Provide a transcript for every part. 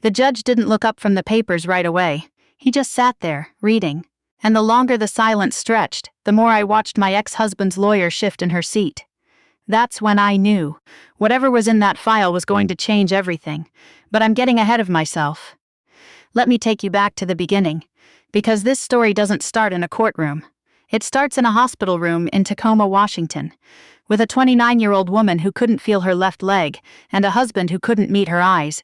The judge didn't look up from the papers right away. He just sat there, reading. And the longer the silence stretched, the more I watched my ex-husband's lawyer shift in her seat. That's when I knew. Whatever was in that file was going to change everything. But I'm getting ahead of myself. Let me take you back to the beginning. Because this story doesn't start in a courtroom. It starts in a hospital room in Tacoma, Washington, with a 29-year-old woman who couldn't feel her left leg and a husband who couldn't meet her eyes.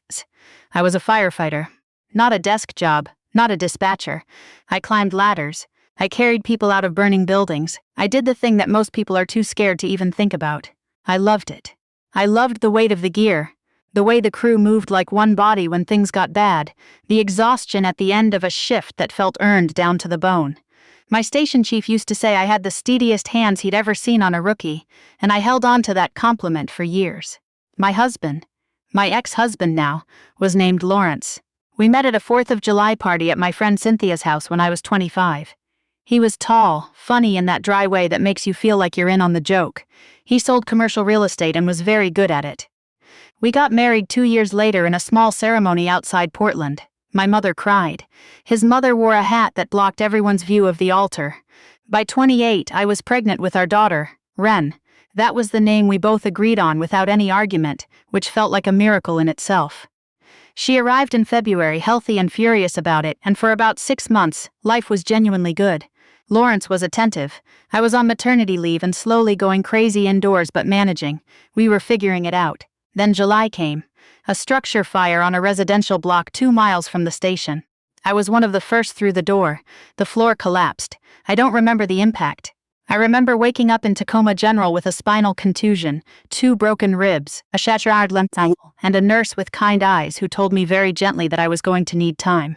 I was a firefighter. Not a desk job, not a dispatcher. I climbed ladders. I carried people out of burning buildings. I did the thing that most people are too scared to even think about. I loved it. I loved the weight of the gear, the way the crew moved like one body when things got bad, the exhaustion at the end of a shift that felt earned down to the bone. My station chief used to say I had the steadiest hands he'd ever seen on a rookie, and I held on to that compliment for years. My husband, my ex-husband now, was named Lawrence. We met at a 4th of July party at my friend Cynthia's house when I was 25. He was tall, funny in that dry way that makes you feel like you're in on the joke. He sold commercial real estate and was very good at it. We got married 2 years later in a small ceremony outside Portland. My mother cried. His mother wore a hat that blocked everyone's view of the altar. By 28, I was pregnant with our daughter, Wren. That was the name we both agreed on without any argument, which felt like a miracle in itself. She arrived in February healthy and furious about it, and for about 6 months, life was genuinely good. Lawrence was attentive. I was on maternity leave and slowly going crazy indoors but managing. We were figuring it out. Then July came. A structure fire on a residential block 2 miles from the station. I was one of the first through the door. The floor collapsed. I don't remember the impact. I remember waking up in Tacoma General with a spinal contusion, 2 broken ribs, a shattered left ankle, and a nurse with kind eyes who told me very gently that I was going to need time.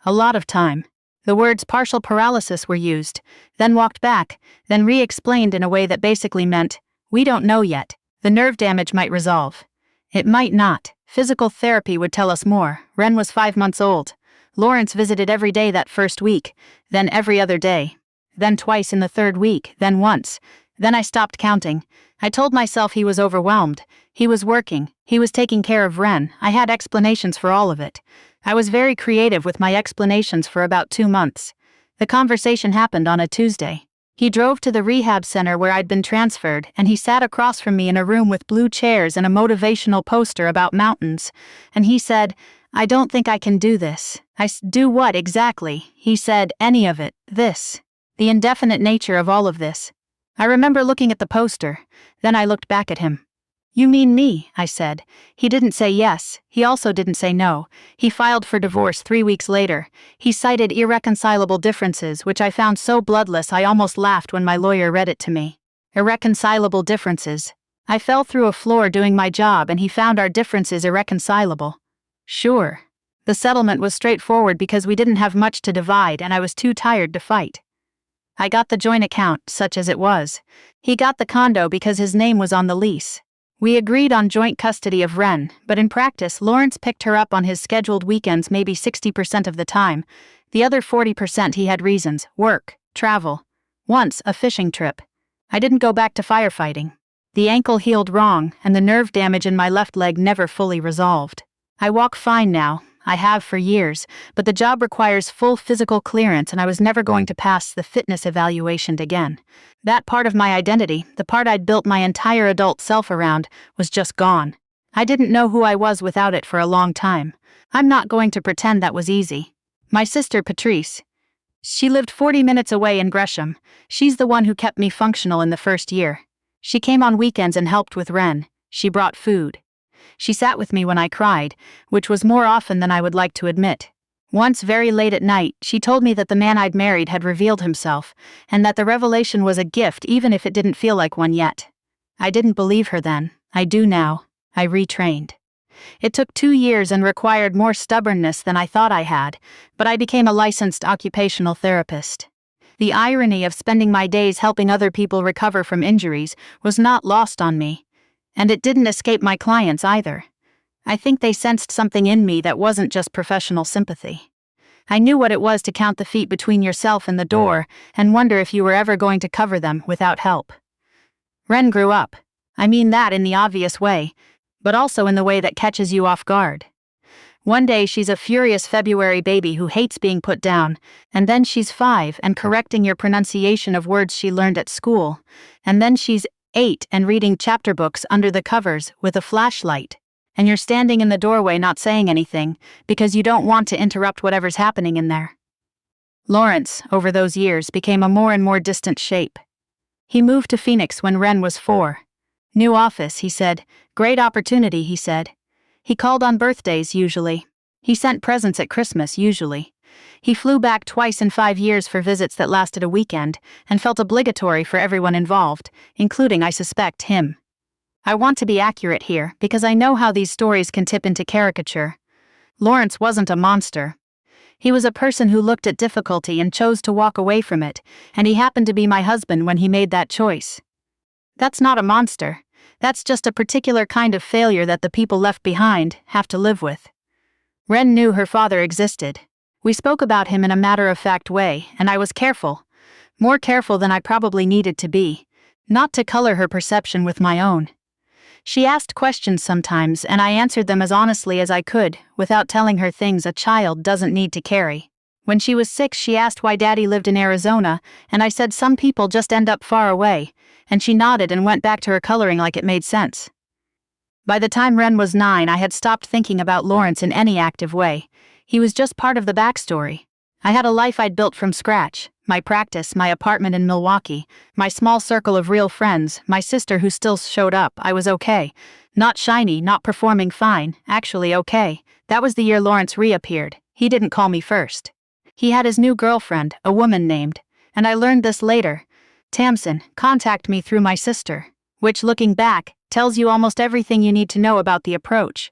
A lot of time. The words partial paralysis were used, then walked back, then re-explained in a way that basically meant, we don't know yet. The nerve damage might resolve. It might not. Physical therapy would tell us more. Wren was 5 months old. Lawrence visited every day that first week, then every other day. Then twice in the 3rd week, then once. Then I stopped counting. I told myself he was overwhelmed. He was working. He was taking care of Wren. I had explanations for all of it. I was very creative with my explanations for about 2 months. The conversation happened on a Tuesday. He drove to the rehab center where I'd been transferred, and he sat across from me in a room with blue chairs and a motivational poster about mountains. And he said, I don't think I can do this. Do what exactly? He said, any of it, this. The indefinite nature of all of this. I remember looking at the poster. Then I looked back at him. You mean me, I said. He didn't say yes. He also didn't say no. He filed for divorce 3 weeks later. He cited irreconcilable differences, which I found so bloodless I almost laughed when my lawyer read it to me. Irreconcilable differences. I fell through a floor doing my job and he found our differences irreconcilable. Sure. The settlement was straightforward because we didn't have much to divide and I was too tired to fight. I got the joint account, such as it was. He got the condo because his name was on the lease. We agreed on joint custody of Wren, but in practice, Lawrence picked her up on his scheduled weekends maybe 60% of the time. The other 40% he had reasons, work, travel. Once, a fishing trip. I didn't go back to firefighting. The ankle healed wrong, and the nerve damage in my left leg never fully resolved. I walk fine now. I have for years, but the job requires full physical clearance and I was never going to pass the fitness evaluation again. That part of my identity, the part I'd built my entire adult self around, was just gone. I didn't know who I was without it for a long time. I'm not going to pretend that was easy. My sister Patrice. She lived 40 minutes away in Gresham. She's the one who kept me functional in the first year. She came on weekends and helped with Wren. She brought food. She sat with me when I cried, which was more often than I would like to admit. Once, very late at night, she told me that the man I'd married had revealed himself, and that the revelation was a gift even if it didn't feel like one yet. I didn't believe her then. I do now. I retrained. It took 2 years and required more stubbornness than I thought I had, but I became a licensed occupational therapist. The irony of spending my days helping other people recover from injuries was not lost on me. And it didn't escape my clients either. I think they sensed something in me that wasn't just professional sympathy. I knew what it was to count the feet between yourself and the door and wonder if you were ever going to cover them without help. Wren grew up. I mean that in the obvious way, but also in the way that catches you off guard. One day she's a furious February baby who hates being put down, and then she's 5 and correcting your pronunciation of words she learned at school, and then she's 8 and reading chapter books under the covers with a flashlight, and you're standing in the doorway not saying anything because you don't want to interrupt whatever's happening in there. Lawrence, over those years, became a more and more distant shape. He moved to Phoenix when Wren was 4. New office, he said. Great opportunity, he said. He called on birthdays, usually. He sent presents at Christmas, usually. He flew back twice in 5 years for visits that lasted a weekend, and felt obligatory for everyone involved, including, I suspect, him. I want to be accurate here, because I know how these stories can tip into caricature. Lawrence wasn't a monster. He was a person who looked at difficulty and chose to walk away from it, and he happened to be my husband when he made that choice. That's not a monster. That's just a particular kind of failure that the people left behind have to live with. Wren knew her father existed. We spoke about him in a matter-of-fact way, and I was careful. More careful than I probably needed to be. Not to color her perception with my own. She asked questions sometimes, and I answered them as honestly as I could, without telling her things a child doesn't need to carry. When she was 6, she asked why Daddy lived in Arizona, and I said some people just end up far away, and she nodded and went back to her coloring like it made sense. By the time Wren was 9, I had stopped thinking about Lawrence in any active way. He was just part of the backstory. I had a life I'd built from scratch. My practice, my apartment in Milwaukee, my small circle of real friends, my sister who still showed up. I was okay. Not shiny, not performing fine, actually okay. That was the year Lawrence reappeared. He didn't call me first. He had his new girlfriend, a woman named, and I learned this later, Tamsin, contact me through my sister, which, looking back, tells you almost everything you need to know about the approach.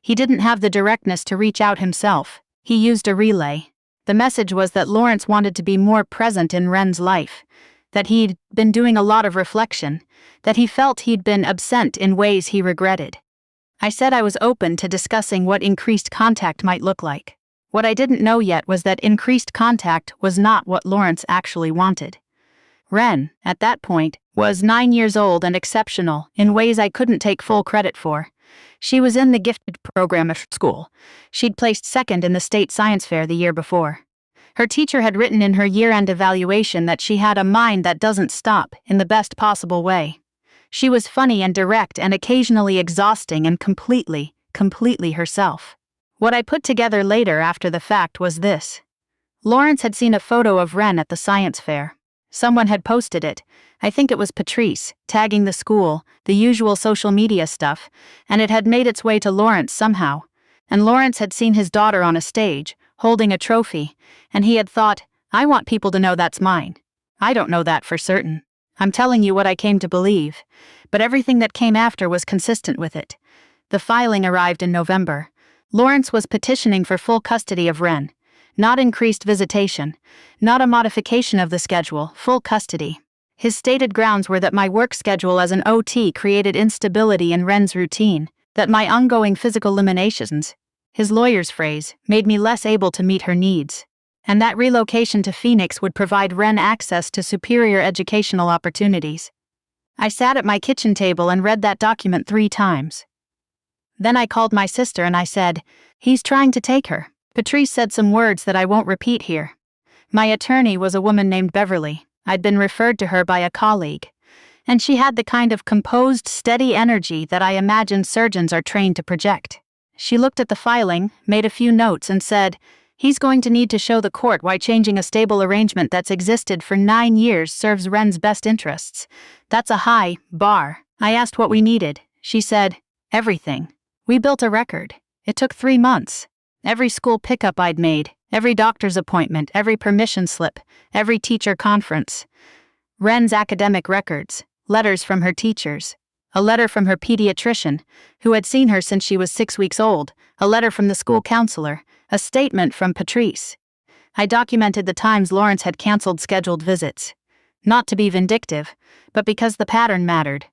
He didn't have the directness to reach out himself. He used a relay. The message was that Lawrence wanted to be more present in Wren's life, that he'd been doing a lot of reflection, that he felt he'd been absent in ways he regretted. I said I was open to discussing what increased contact might look like. What I didn't know yet was that increased contact was not what Lawrence actually wanted. Wren, at that point, was 9 years old and exceptional in ways I couldn't take full credit for. She was in the gifted program at school. She'd placed 2nd in the state science fair the year before. Her teacher had written in her year-end evaluation that she had a mind that doesn't stop, in the best possible way. She was funny and direct and occasionally exhausting and completely herself. What I put together later after the fact was this. Lawrence had seen a photo of Wren at the science fair. Someone had posted it, I think it was Patrice, tagging the school, the usual social media stuff, and it had made its way to Lawrence somehow. And Lawrence had seen his daughter on a stage, holding a trophy, and he had thought, I want people to know that's mine. I don't know that for certain. I'm telling you what I came to believe, but everything that came after was consistent with it. The filing arrived in November. Lawrence was petitioning for full custody of Wren. Not increased visitation, not a modification of the schedule, full custody. His stated grounds were that my work schedule as an OT created instability in Wren's routine, that my ongoing physical limitations, his lawyer's phrase, made me less able to meet her needs, and that relocation to Phoenix would provide Wren access to superior educational opportunities. I sat at my kitchen table and read that document 3 times. Then I called my sister and I said, he's trying to take her. Patrice said some words that I won't repeat here. My attorney was a woman named Beverly. I'd been referred to her by a colleague. And she had the kind of composed, steady energy that I imagine surgeons are trained to project. She looked at the filing, made a few notes, and said, he's going to need to show the court why changing a stable arrangement that's existed for 9 years serves Wren's best interests. That's a high bar. I asked what we needed. She said, everything. We built a record. It took 3 months. Every school pickup I'd made, every doctor's appointment, every permission slip, every teacher conference. Wren's academic records, letters from her teachers, a letter from her pediatrician, who had seen her since she was 6 weeks old, a letter from the school counselor, a statement from Patrice. I documented the times Lawrence had canceled scheduled visits. Not to be vindictive, but because the pattern mattered.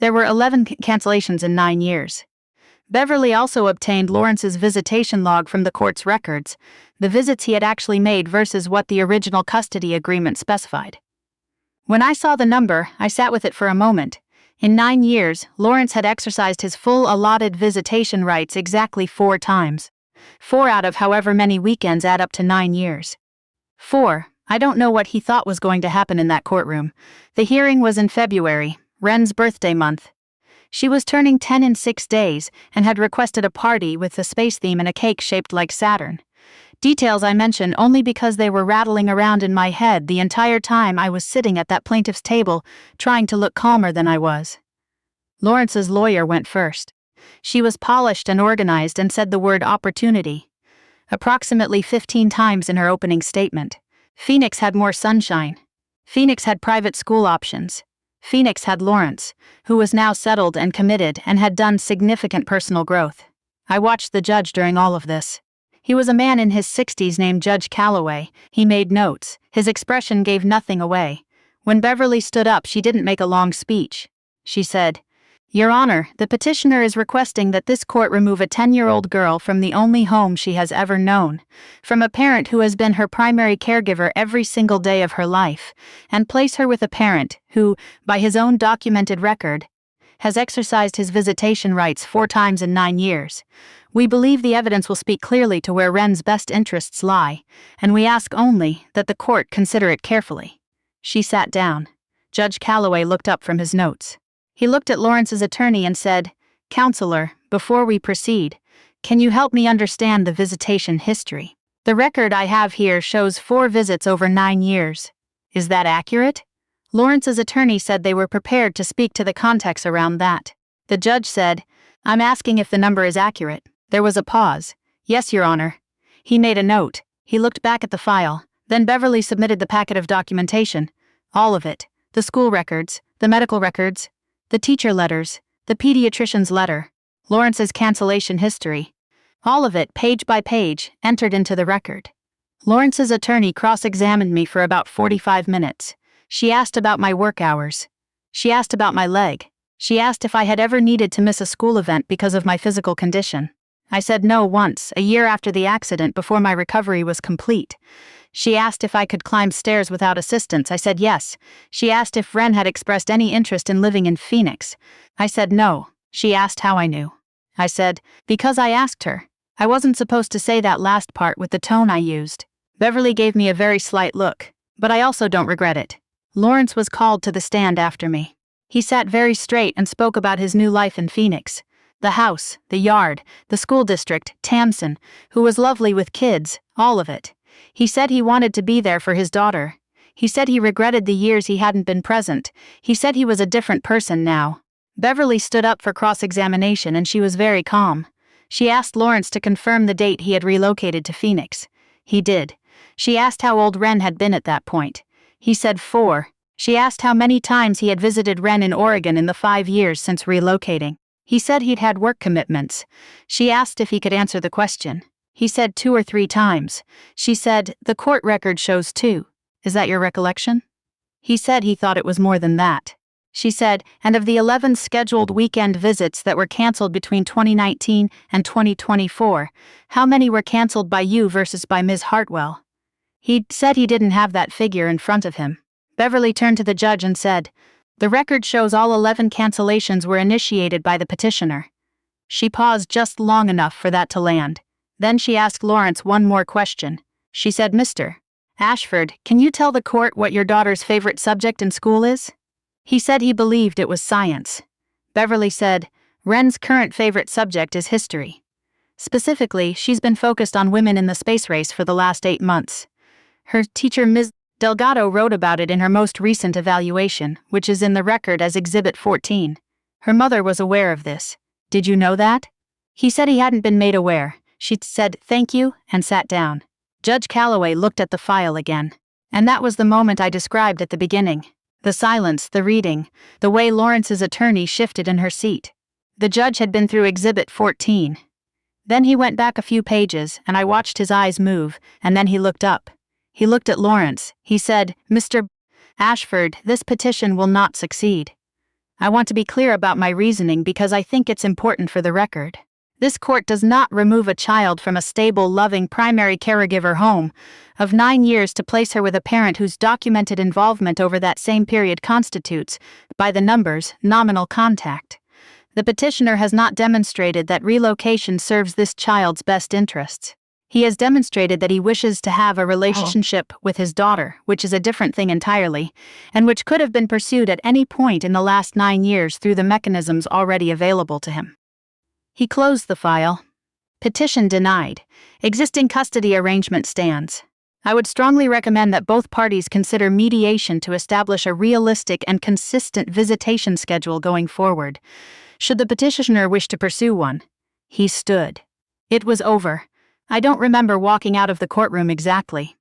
There were 11 cancellations in 9 years. Beverly also obtained Lawrence's visitation log from the court's records, the visits he had actually made versus what the original custody agreement specified. When I saw the number, I sat with it for a moment. In 9 years, Lawrence had exercised his full allotted visitation rights exactly 4 times. 4 out of however many weekends add up to 9 years. 4. I don't know what he thought was going to happen in that courtroom. The hearing was in February, Wren's birthday month. She was turning 10 in 6 days and had requested a party with the space theme and a cake shaped like Saturn. Details I mention only because they were rattling around in my head the entire time I was sitting at that plaintiff's table, trying to look calmer than I was. Lawrence's lawyer went first. She was polished and organized and said the word opportunity approximately 15 times in her opening statement. Phoenix had more sunshine. Phoenix had private school options. Phoenix had Lawrence, who was now settled and committed and had done significant personal growth. I watched the judge during all of this. He was a man in his 60s named Judge Calloway. He made notes. His expression gave nothing away. When Beverly stood up, she didn't make a long speech. She said, "Your Honor, the petitioner is requesting that this court remove a 10-year-old girl from the only home she has ever known, from a parent who has been her primary caregiver every single day of her life, and place her with a parent who, by his own documented record, has exercised his visitation rights 4 times in 9 years. We believe the evidence will speak clearly to where Wren's best interests lie, and we ask only that the court consider it carefully." She sat down. Judge Calloway looked up from his notes. He looked at Lawrence's attorney and said, "Counselor, before we proceed, can you help me understand the visitation history? The record I have here shows 4 visits over 9 years. Is that accurate?" Lawrence's attorney said they were prepared to speak to the context around that. The judge said, "I'm asking if the number is accurate." There was a pause. "Yes, Your Honor." He made a note. He looked back at the file. Then Beverly submitted the packet of documentation. All of it. The school records, the medical records, the teacher letters, the pediatrician's letter, Lawrence's cancellation history. All of it, page by page, entered into the record. Lawrence's attorney cross-examined me for about 45 minutes. She asked about my work hours. She asked about my leg. She asked if I had ever needed to miss a school event because of my physical condition. I said no once, a year after the accident before my recovery was complete. She asked if I could climb stairs without assistance. I said yes. She asked if Wren had expressed any interest in living in Phoenix. I said no. She asked how I knew. I said, because I asked her. I wasn't supposed to say that last part with the tone I used. Beverly gave me a very slight look, but I also don't regret it. Lawrence was called to the stand after me. He sat very straight and spoke about his new life in Phoenix. The house, the yard, the school district, Tamsin, who was lovely with kids, all of it. He said he wanted to be there for his daughter. He said he regretted the years he hadn't been present. He said he was a different person now. Beverly stood up for cross-examination and she was very calm. She asked Lawrence to confirm the date he had relocated to Phoenix. He did. She asked how old Wren had been at that point. He said 4. She asked how many times he had visited Wren in Oregon in the 5 years since relocating. He said he'd had work commitments. She asked if he could answer the question. He said 2 or 3 times. She said, "The court record shows 2. Is that your recollection?" He said he thought it was more than that. She said, "And of the 11 scheduled weekend visits that were canceled between 2019 and 2024, how many were canceled by you versus by Ms. Hartwell?" He said he didn't have that figure in front of him. Beverly turned to the judge and said, "The record shows all 11 cancellations were initiated by the petitioner." She paused just long enough for that to land. Then she asked Lawrence one more question. She said, "Mr. Ashford, can you tell the court what your daughter's favorite subject in school is?" He said he believed it was science. Beverly said, "Wren's current favorite subject is history. Specifically, she's been focused on women in the space race for the last 8 months. Her teacher, Ms. Delgado, wrote about it in her most recent evaluation, which is in the record as Exhibit 14. Her mother was aware of this. Did you know that?" He said he hadn't been made aware. She said, "Thank you," and sat down. Judge Calloway looked at the file again. And that was the moment I described at the beginning. The silence, the reading, the way Lawrence's attorney shifted in her seat. The judge had been through Exhibit 14. Then he went back a few pages, and I watched his eyes move, and then he looked up. He looked at Lawrence. He said, "Mr. Ashford, this petition will not succeed. I want to be clear about my reasoning because I think it's important for the record. This court does not remove a child from a stable, loving primary caregiver home of 9 years to place her with a parent whose documented involvement over that same period constitutes, by the numbers, nominal contact. The petitioner has not demonstrated that relocation serves this child's best interests. He has demonstrated that he wishes to have a relationship with his daughter, which is a different thing entirely, and which could have been pursued at any point in the last 9 years through the mechanisms already available to him. He closed the file. Petition denied. Existing custody arrangement stands. I would strongly recommend that both parties consider mediation to establish a realistic and consistent visitation schedule going forward, should the petitioner wish to pursue one. He stood. It was over. I don't remember walking out of the courtroom exactly.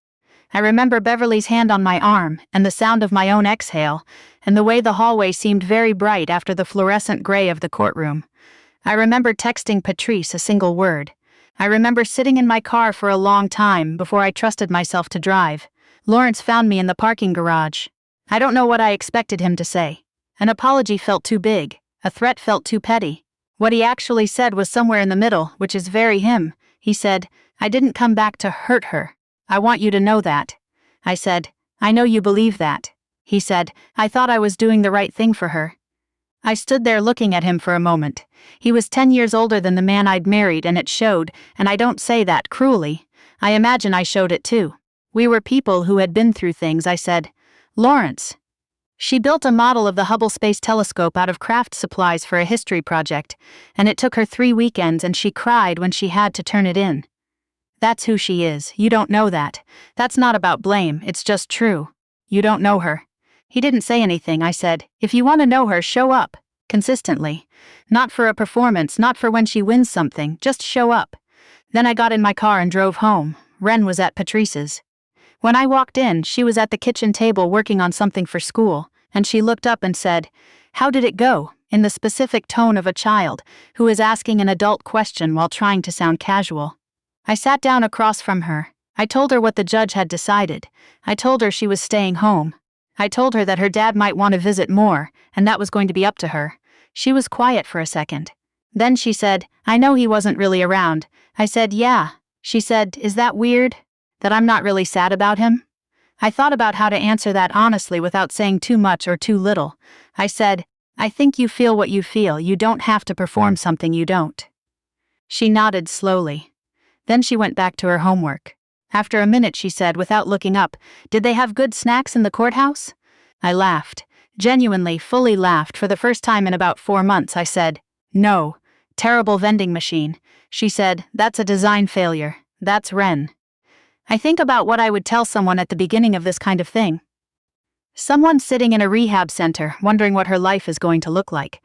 I remember Beverly's hand on my arm, and the sound of my own exhale, and the way the hallway seemed very bright after the fluorescent gray of the courtroom. I remember texting Patrice a single word. I remember sitting in my car for a long time before I trusted myself to drive. Lawrence found me in the parking garage. I don't know what I expected him to say. An apology felt too big. A threat felt too petty. What he actually said was somewhere in the middle, which is very him. He said, "I didn't come back to hurt her. I want you to know that." I said, "I know you believe that." He said, "I thought I was doing the right thing for her." I stood there looking at him for a moment. He was 10 years older than the man I'd married, and it showed, and I don't say that cruelly. I imagine I showed it too. We were people who had been through things. I said, "Lawrence." She built a model of the Hubble Space Telescope out of craft supplies for a history project, and it took her 3 weekends, and she cried when she had to turn it in. That's who she is. You don't know that. That's not about blame, it's just true. You don't know her. He didn't say anything. I said, "If you want to know her, show up. Consistently. Not for a performance, not for when she wins something, just show up." Then I got in my car and drove home. Wren was at Patrice's. When I walked in, she was at the kitchen table working on something for school, and she looked up and said, "How did it go?" in the specific tone of a child who is asking an adult question while trying to sound casual. I sat down across from her. I told her what the judge had decided. I told her she was staying home. I told her that her dad might want to visit more, and that was going to be up to her. She was quiet for a second. Then she said, "I know he wasn't really around." I said, "Yeah." She said, "Is that weird? That I'm not really sad about him?" I thought about how to answer that honestly without saying too much or too little. I said, "I think you feel what you feel. You don't have to perform something you don't." She nodded slowly. Then she went back to her homework. After a minute she said, without looking up, "Did they have good snacks in the courthouse?" I laughed. Genuinely, fully laughed for the first time in about 4 months. I said, "No. Terrible vending machine." She said, "That's a design failure. That's Wren." I think about what I would tell someone at the beginning of this kind of thing. Someone sitting in a rehab center wondering what her life is going to look like.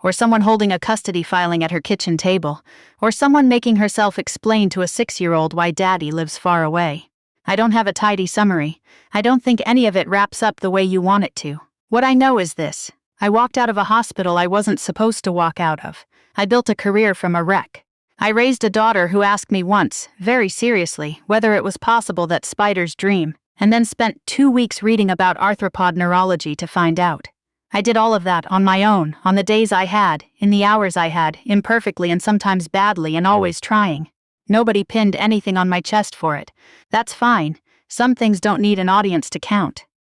Or someone holding a custody filing at her kitchen table. Or someone making herself explain to a 6-year-old why daddy lives far away. I don't have a tidy summary. I don't think any of it wraps up the way you want it to. What I know is this. I walked out of a hospital I wasn't supposed to walk out of. I built a career from a wreck. I raised a daughter who asked me once, very seriously, whether it was possible that spiders dream, and then spent 2 weeks reading about arthropod neurology to find out. I did all of that on my own, on the days I had, in the hours I had, imperfectly and sometimes badly, and always trying. Nobody pinned anything on my chest for it. That's fine. Some things don't need an audience to count.